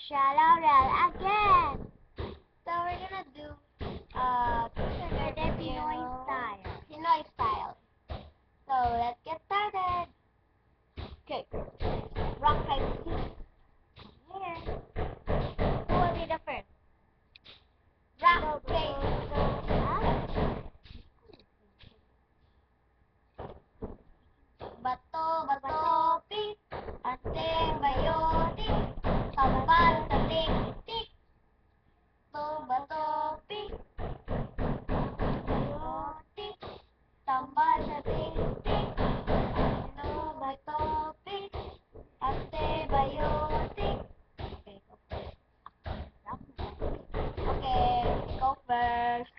Shoutout again. So we're gonna do Pinoy style. Pinoy style. So let's get started. Okay. Rock, paper, scissors. Here. Who will be the first? Rock, paper, scissors. Bato, bato, pik. Ating bayotik. Tambal sa tik-tik. Bato, bato, pik. Bayotik. Tambal sa tik-tik. Bato, bato, pik. Ate bayotik. Okay, go first.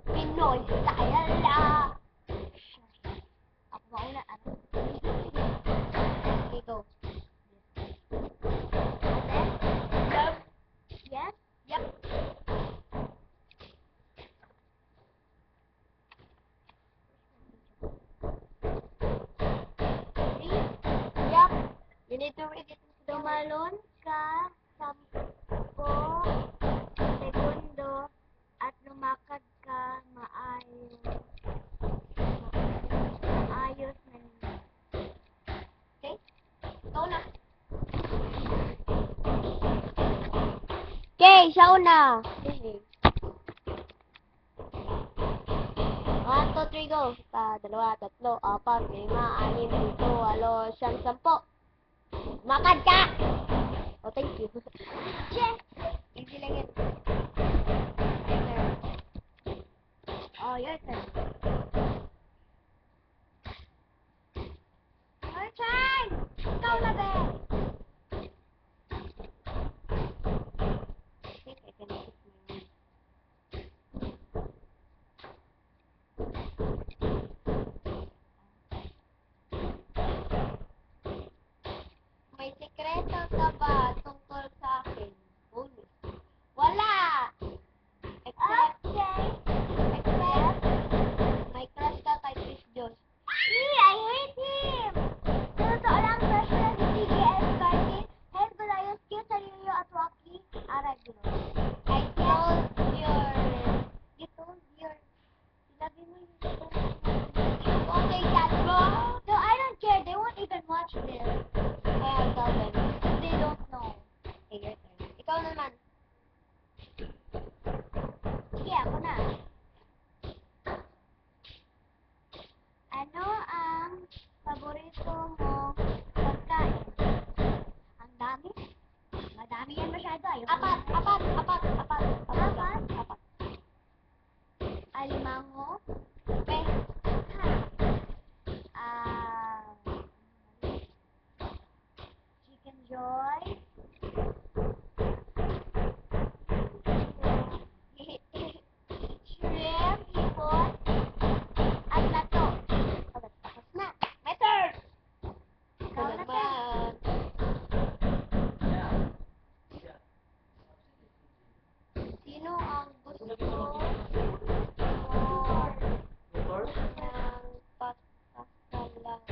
Pinoy style la. Ako mauna, ano? Okay, go. Yup. Yes? Yup. Yup. You need to read it. Tumalon ka 10 segundo at lumakad ka maayos na nila. Okay? Ikaw na. Okay, siya una. 1, 2, 3, go. 1, 2, 3, 4, 5, 6, 7, 8, 9, 10. Makad ka! Oh, thank you. Check! Easy lang yan. Oh, your turn. Your turn! Ikaw na, be! I think I can put my... May sikreto ka ba tungkol sa akin? Bonus. Wala! Except may crush ka kay Chris Jones. I hate him! Totoo lang crush ko lang si TGS Cartin, Hen Balayos, Q, Sarillo at Waki. Aray, gano'n. You told your... Sinabi mo yung... Okay, that's wrong. No, I don't care. They won't even watch this. I'll tell them. Because they don't know. Okay, your turn. Ikaw naman. Sige, ako na. Ano ang paborito mo pagkain? Ang dami? Madami yan masyado. Apat. Alimango. Chicken Joy. Shrimp, hipon, at lato. Tapos na. My turn! Ikaw naman. Sino ang gusto mo ng pagkakalang?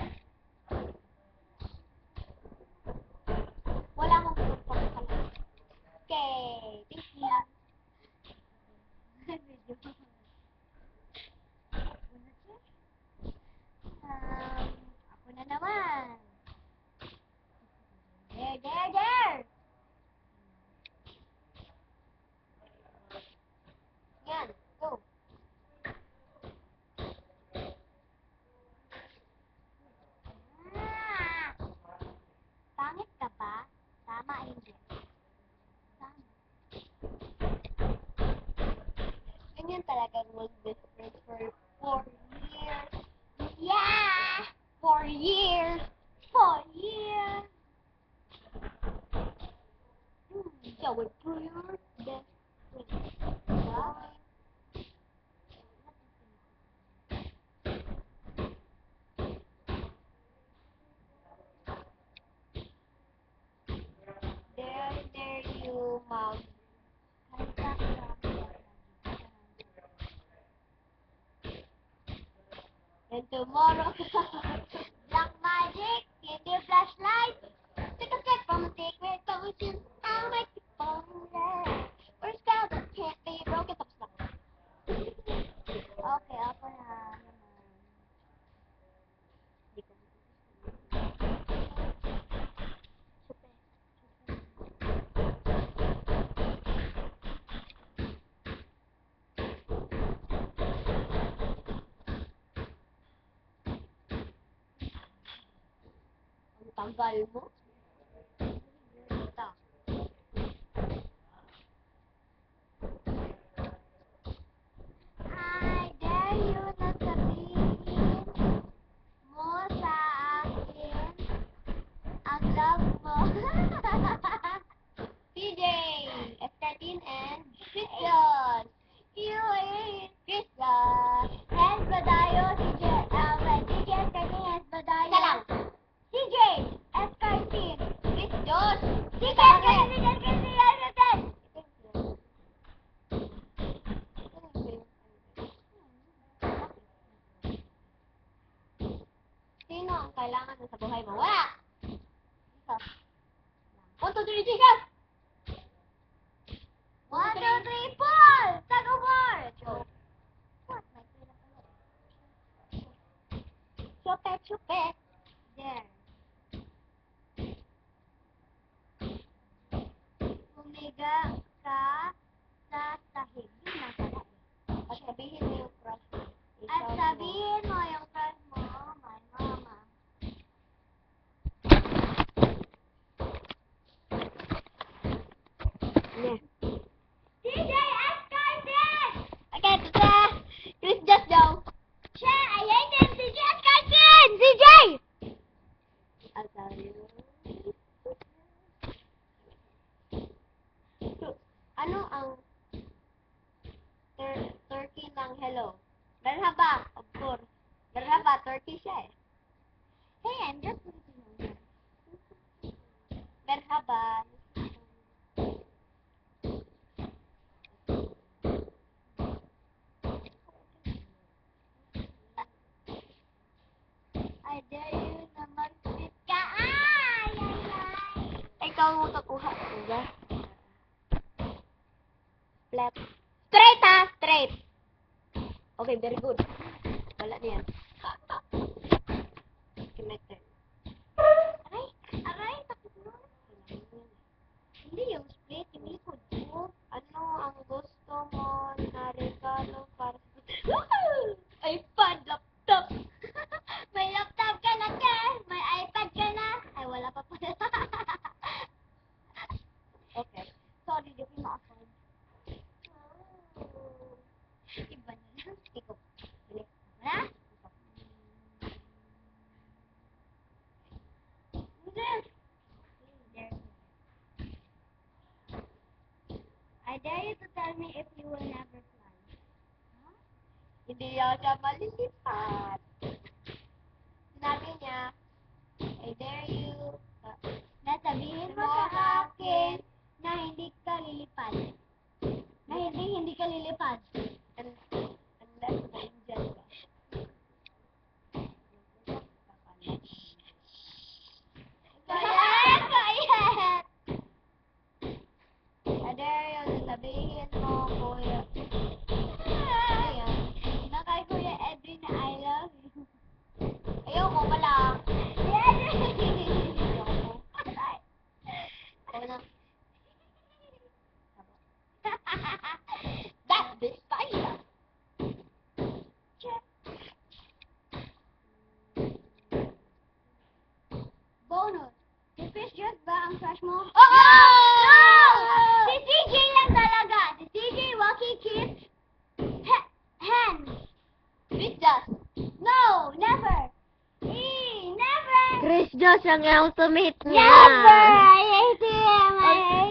Wala akong gusto pagkakalang. Okay, thank you. Ako na naman. There! Yan, go. Pangit ka ba? Tama, hindi. Tama. Ganyan talaga was different for 4 years. Yeah! 4 years! 4 years! So we prove this thing. There you, mom. And tomorrow, black magic, hindi flashlight. Take a step from a secret potion. I'll make you fall in love. Or spell that can't be broken. Tapos na. Okay, ako na naman. Hindi ko tanggal mo? Ito. I dare you na sabihin mo sa akin ang love mo. CJ, F13 and Christian. You is Christian. Hens Badayo, CJ, CJ F13, Hens Badayo. Salam. CJ, F13, Christian. CJ F13, Christian. Sino ang kailangan mo sa buhay mo? Wala! Ito. 1, 2, 3, go! 1, 2, 3, pull! Tag of war! What? May pila pala. Chupet, chupet. There. Humiga ka sa sahig. Yun na pala. At sabihin mo yung crush mo. At sabihin mo yung crush mo, my mama. Yeah. CJ, Escarpin! Okay, ito Chris just daw. Che, I hate him! CJ, Escarpin! CJ! I'll tell you. So, ano ang turkey ng hello? Merhaba, of course. Merhaba, turkey siya eh. Hey, I'm just listening. Merhaba. I dare you na mag-spit ka. Ay, ay, ay. Ikaw mo kakuha. Diba? Flat. Straight ha! Straight. Okay, very good. Wala na yan. Okay, my turn. Aray! Aray! Takot mo. Hindi yung straight. Yung likod mo. Ano ang gusto mo na regalo para sa... iPad! Laptop! May laptop ka na, Kes! May iPad ka na! Ay, wala pa pala. Okay. Sorry, di ko ma-afford. Iba na lang. Ikaw. Balik. Ha? I dare you to tell me if you will never fly. Huh? Hindi siya malilipad. Sinabi niya, I dare you na sabihin mo sa akin na hindi ka lilipad. Na hindi ka lilipad. Unless nandyan ka. Quiet! I dare you na sabihin mo, Kuya. Ayan. Na kay Kuya Edwin na I love you. Ayoko pala. Ayoko. Ako na. That's the spider. Bonus. Si Chris Just ba ang crush mo? Oh! No! Si CJ lang talaga. Si CJ Walkie Kiss Hands. Chris Just. No! Never! Never! Chris Josh ang ultimate niya. Never! I hate him! I hate